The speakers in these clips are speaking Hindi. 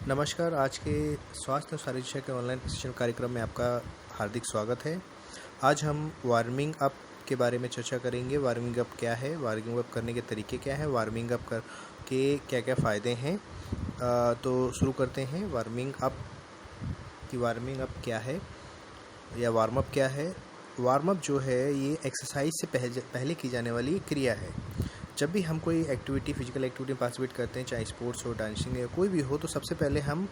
नमस्कार, आज के स्वास्थ्य और शारीरिक शिक्षा के ऑनलाइन प्रशिक्षण कार्यक्रम में आपका हार्दिक स्वागत है। आज हम वार्मिंग अप के बारे में चर्चा करेंगे। वार्मिंग अप क्या है, वार्मिंग अप करने के तरीके क्या हैं, वार्मिंग अप कर के क्या-क्या फ़ायदे हैं। तो शुरू करते हैं। वार्मिंग अप क्या है या वार्म अप क्या है। वार्म अप जो है ये एक्सरसाइज से पहले की जाने वाली क्रिया है। जब भी हम कोई एक्टिविटी, फिजिकल एक्टिविटी में पार्टिसिपेट करते हैं, चाहे स्पोर्ट्स हो, डांसिंग या कोई भी हो, तो सबसे पहले हम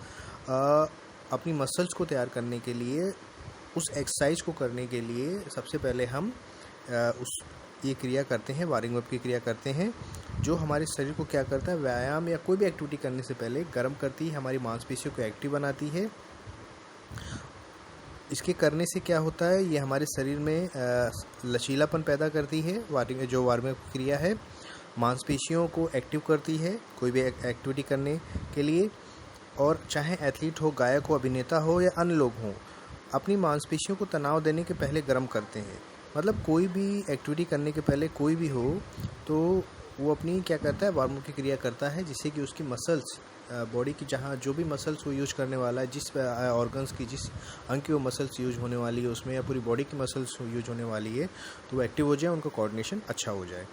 अपनी मसल्स को तैयार करने के लिए, उस एक्सरसाइज को करने के लिए सबसे पहले हम ये क्रिया करते हैं, वार्मिंग अप की क्रिया करते हैं, जो हमारे शरीर को क्या करता है, व्यायाम या कोई भी एक्टिविटी करने से पहले गर्म करती है, हमारी मांसपेशियों को एक्टिव बनाती है। इसके करने से क्या होता है, ये हमारे शरीर में लचीलापन पैदा करती है। वार्मिंग अप क्रिया है, मांसपेशियों को एक्टिव करती है कोई भी एक्टिविटी करने के लिए। और चाहे एथलीट हो, गायक हो, अभिनेता हो या अन्य लोग हों, अपनी मांसपेशियों को तनाव देने के पहले गर्म करते हैं। मतलब कोई भी एक्टिविटी करने के पहले कोई भी हो तो वो अपनी क्या करता है, वार्म अप की क्रिया करता है, जिससे कि उसकी मसल्स, बॉडी की जहाँ जो भी मसल्स वो यूज करने वाला है, जिस ऑर्गन्स की, जिस अंग की वो मसल्स यूज होने वाली है उसमें, या पूरी बॉडी की मसल्स यूज होने वाली है, तो वो एक्टिव हो जाए, उनका कोऑर्डिनेशन अच्छा हो जाए।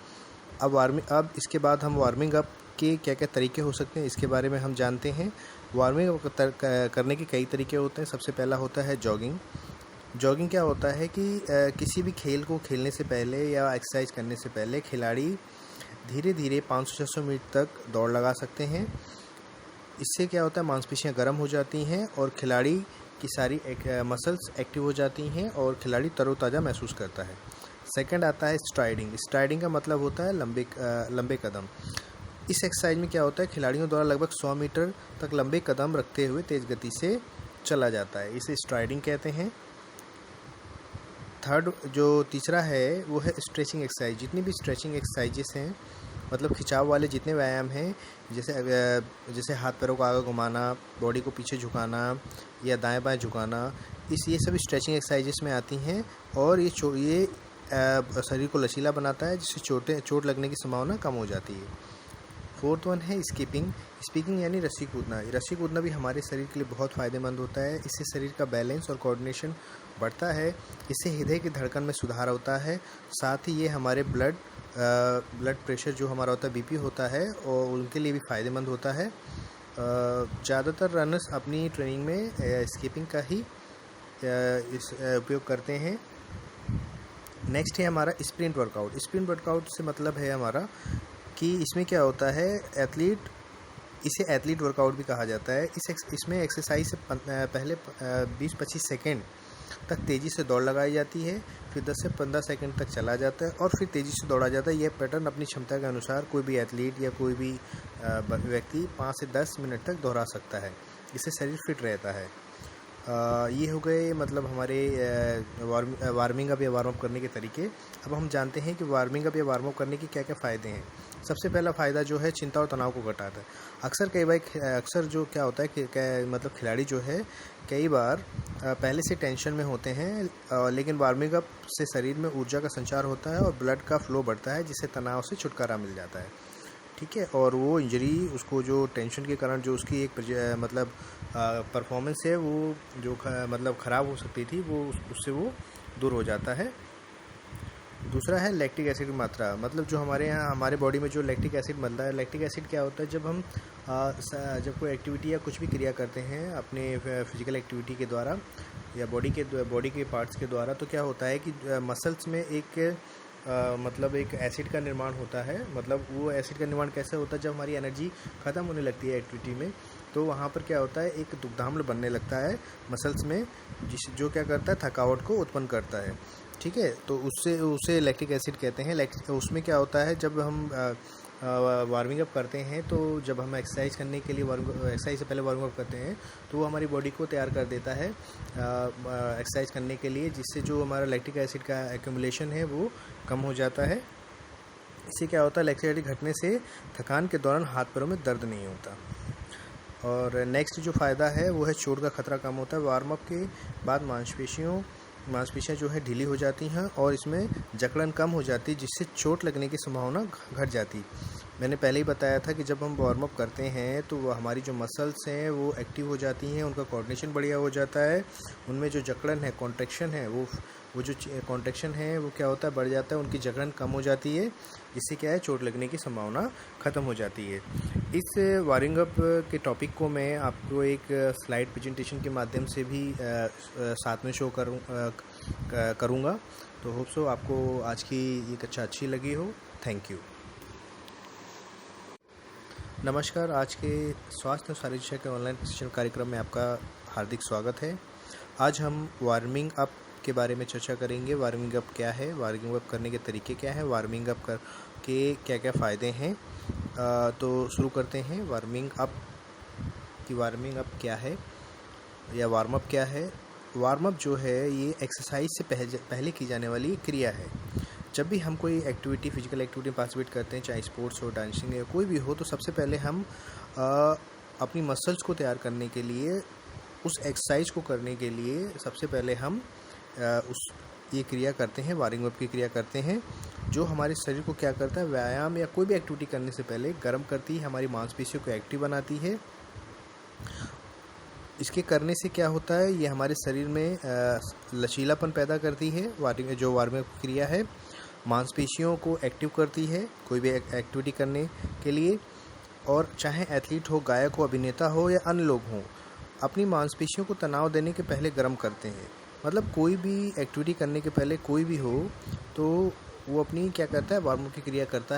अब इसके बाद हम वार्मिंग अप के क्या क्या तरीके हो सकते हैं, इसके बारे में हम जानते हैं। वार्मिंग अप करने के कई तरीके होते हैं। सबसे पहला होता है जॉगिंग। जॉगिंग क्या होता है कि किसी भी खेल को खेलने से पहले या एक्सरसाइज करने से पहले खिलाड़ी धीरे धीरे 500-600 मीटर तक दौड़ लगा सकते हैं। इससे क्या होता है, मांसपेशियां गर्म हो जाती हैं और खिलाड़ी की सारी मसल्स एक्टिव हो जाती हैं और खिलाड़ी तरोताज़ा महसूस करता है। सेकंड आता है स्ट्राइडिंग। स्ट्राइडिंग का मतलब होता है लंबे कदम। इस एक्सरसाइज में क्या होता है, खिलाड़ियों द्वारा लगभग 100 मीटर तक लंबे कदम रखते हुए तेज़ गति से चला जाता है, इसे स्ट्राइडिंग कहते हैं। तीसरा है वो है स्ट्रेचिंग एक्सरसाइज। जितनी भी स्ट्रेचिंग एक्सरसाइजेस हैं, मतलब खिंचाव वाले जितने व्यायाम हैं, जैसे हाथ पैरों को आगे घुमाना, बॉडी को पीछे झुकाना या दाएं बाएं झुकाना, ये सब स्ट्रेचिंग एक्सरसाइजेस में आती हैं और ये शरीर को लचीला बनाता है, जिससे चोट लगने की संभावना कम हो जाती है। फोर्थ वन है स्पीकिंग यानी रस्सी कूदना। रस्सी कूदना भी हमारे शरीर के लिए बहुत फ़ायदेमंद होता है। इससे शरीर का बैलेंस और कोऑर्डिनेशन बढ़ता है। इससे हृदय की धड़कन में सुधार होता है। साथ ही ये हमारे ब्लड प्रेशर जो हमारा होता है, बीपी होता है, और उनके लिए भी फ़ायदेमंद होता है। ज़्यादातर रनर्स अपनी ट्रेनिंग में स्किपिंग का ही उपयोग करते हैं। नेक्स्ट है हमारा स्प्रिंट वर्कआउट। स्प्रिंट वर्कआउट से मतलब है हमारा कि इसमें क्या होता है, इसे एथलीट वर्कआउट भी कहा जाता है। इसमें एक्सरसाइज से पहले 20-25 सेकेंड तक तेज़ी से दौड़ लगाई जाती है, फिर 10 से 15 सेकंड तक चला जाता है और फिर तेज़ी से दौड़ा जाता है। यह पैटर्न अपनी क्षमता के अनुसार कोई भी एथलीट या कोई भी व्यक्ति 5 से 10 मिनट तक दोहरा सकता है। इससे शरीर फिट रहता है। ये हो गए मतलब हमारे वार्मिंग अप या वार्म अप करने के तरीके। अब हम जानते हैं कि वार्मिंग अप या वार्म अप करने के क्या क्या फ़ायदे हैं। सबसे पहला फ़ायदा जो है, चिंता और तनाव को घटाता है। अक्सर जो क्या होता है कि मतलब खिलाड़ी जो है कई बार पहले से टेंशन में होते हैं, लेकिन वार्मिंग अप से शरीर में ऊर्जा का संचार होता है और ब्लड का फ्लो बढ़ता है, जिससे तनाव से छुटकारा मिल जाता है। ठीक है, और वो इंजरी, उसको जो टेंशन के कारण जो उसकी एक मतलब परफॉर्मेंस है वो जो मतलब ख़राब हो सकती थी, वो उससे वो दूर हो जाता है। दूसरा है लैक्टिक एसिड की मात्रा। मतलब जो हमारे बॉडी में जो लैक्टिक एसिड बनता है, लैक्टिक एसिड क्या होता है, जब कोई एक्टिविटी या कुछ भी क्रिया करते हैं अपने फिजिकल एक्टिविटी के द्वारा या बॉडी के पार्ट्स के द्वारा, तो क्या होता है कि मसल्स में मतलब एक एसिड का निर्माण होता है। मतलब वो एसिड का निर्माण कैसे होता है, जब हमारी एनर्जी ख़त्म होने लगती है एक्टिविटी में, तो वहाँ पर क्या होता है, एक दुग्धाम्ल बनने लगता है मसल्स में, जो क्या करता है, थकावट को उत्पन्न करता है। ठीक है, तो उसे लैक्टिक एसिड कहते हैं। उसमें क्या होता है, जब हम वार्मिंग अप करते हैं, तो जब हम एक्सरसाइज करने के लिए एक्सरसाइज से पहले वार्मिंग अप करते हैं, तो वो हमारी बॉडी को तैयार कर देता है एक्सरसाइज करने के लिए, जिससे जो हमारा लैक्टिक एसिड का एक्यूमुलेशन है वो कम हो जाता है। इससे क्या होता है, लैक्टिक एसिड घटने से थकान के दौरान हाथ पैरों में दर्द नहीं होता। और नेक्स्ट जो फ़ायदा है वो है चोट का खतरा कम होता है। वार्म अप के बाद मांसपेशियाँ जो है ढीली हो जाती हैं और इसमें जकड़न कम हो जाती है, जिससे चोट लगने की संभावना घट जाती। मैंने पहले ही बताया था कि जब हम वार्म अप करते हैं तो वो हमारी जो मसल्स हैं वो एक्टिव हो जाती हैं, उनका कोऑर्डिनेशन बढ़िया हो जाता है, उनमें जो जकड़न है, कॉन्ट्रैक्शन है, वो जो कॉन्ट्रैक्शन है वो क्या होता है, बढ़ जाता है, उनकी जकड़न कम हो जाती है। इससे क्या है, चोट लगने की संभावना ख़त्म हो जाती है। इस वार्मिंग अप के टॉपिक को मैं आपको एक स्लाइड प्रेजेंटेशन के माध्यम से भी साथ में शो करूँगा। तो होप सो आपको आज की ये कक्षा अच्छी लगी हो। Thank you. नमस्कार, आज के स्वास्थ्य और शारीरिक शिक्षा के ऑनलाइन प्रशिक्षण कार्यक्रम में आपका हार्दिक स्वागत है। आज हम वार्मिंग अप के बारे में चर्चा करेंगे। वार्मिंग अप क्या है, वार्मिंग अप करने के तरीके क्या हैं, वार्मिंग अप के क्या क्या फ़ायदे हैं। तो शुरू करते हैं। वार्मिंग अप क्या है या वार्म अप क्या है। वार्म अप जो है ये एक्सरसाइज से पहले की जाने वाली एक क्रिया है। जब भी हम कोई एक्टिविटी, फिजिकल एक्टिविटी पार्टिसिपेट करते हैं, चाहे स्पोर्ट्स हो, डांसिंग या कोई भी हो, तो सबसे पहले हम अपनी मसल्स को तैयार करने के लिए, उस एक्सरसाइज को करने के लिए सबसे पहले हम ये क्रिया करते हैं, वार्मिंग अप की क्रिया करते हैं, जो हमारे शरीर को क्या करता है, व्यायाम या कोई भी एक्टिविटी करने से पहले गर्म करती है, हमारी मांसपेशियों को एक्टिव बनाती है। इसके करने से क्या होता है, ये हमारे शरीर में लचीलापन पैदा करती है। जो वार्मिंग अप क्रिया है मांसपेशियों को एक्टिव करती है कोई भी एक्टिविटी करने के लिए। और चाहे एथलीट हो, गायक हो, अभिनेता हो या अन्य लोग हों, अपनी मांसपेशियों को तनाव देने के पहले गर्म करते हैं। मतलब कोई भी एक्टिविटी करने के पहले कोई भी हो तो वो अपनी क्या करता है, वार्म अप की क्रिया करता